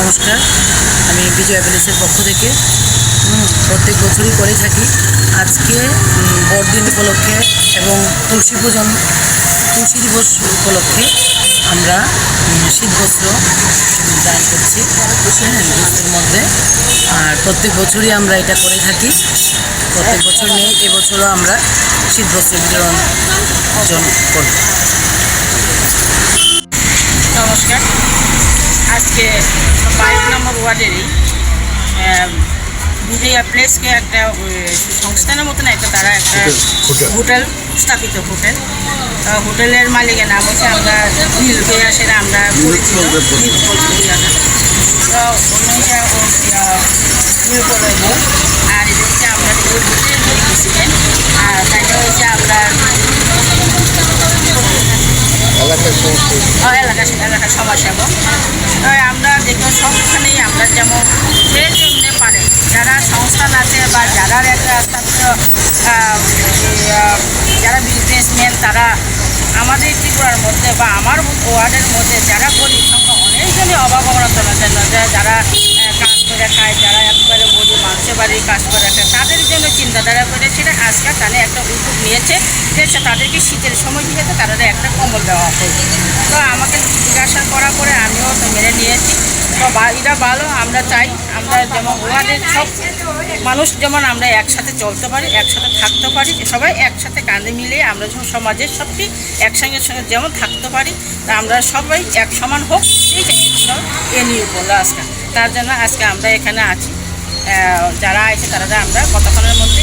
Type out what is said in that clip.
নমস্কার, আমি বিজয়া প্যালেসের পক্ষ থেকে প্রত্যেক বছরই করে থাকি। আজকে বড়দিন উপলক্ষে এবং তুলসী দিবস উপলক্ষে আমরা শীতবস্ত্র দান করছি গ্রুপের মধ্যে। আর প্রত্যেক বছরই আমরা এটা করে থাকি, প্রত্যেক বছর নেই, এবছরও আমরা শীতবস্ত্র বিতরণ করব। নমস্কার, আজকে 5 নম্বর ওয়ার্ডেরই বিজয়া প্লেসকে একটা সংস্থানের মতন তারা একটা হোটেল স্থাপিত হোটেলের মালিকের নাম হচ্ছে আমরা নীল সেটা আমরা পরিচিত আর এটা হচ্ছে আমরা প্রেসিডেন্ট। আর তাইটা হচ্ছে আমরা এলাকার সমাজসেবক। আমরা দেখো সবখানেই আমরা যেমন যে যেমনি পারে যারা সংস্থান আছে বা যারা একটা স্থাপিত যারা বিজনেসম্যান, তারা আমাদের ত্রিপুরার মধ্যে বা আমার ওয়ার্ডের মধ্যে যারা গরিব সংখ্যা অনেকজনই অভাব অনটন আছে, যারা কাজ করে খায়, যারা একবারে গরিব মানুষের বাড়ির কাজ করে খায়, তাদের জন্য চিন্তাধারা করে সেটা আজকাল তাহলে একটা উদ্যোগ নিয়েছে যে তাদেরকে শীতের সময় যেহেতু তারা একটা কম্বল দেওয়া হবে। তো আমাকে জিজ্ঞাসা করার পরে আমিও তো মেনে নিয়েছি। তো এটা ভালো, আমরা চাই আমরা যেমন ওয়ার্ডের সব মানুষ যেমন আমরা একসাথে চলতে পারি, একসাথে থাকতে পারি, সবাই একসাথে কাঁধে মিলে আমরা যখন সমাজের সবটি একসঙ্গে যেমন থাকতে পারি, তা আমরা সবাই এক সমান হোক, ঠিক আছে, এ নিয়ে বললো আজকে। তার জন্য আজকে আমরা এখানে আছি, যারা আছে তারা আমরা কতক্ষণের মধ্যে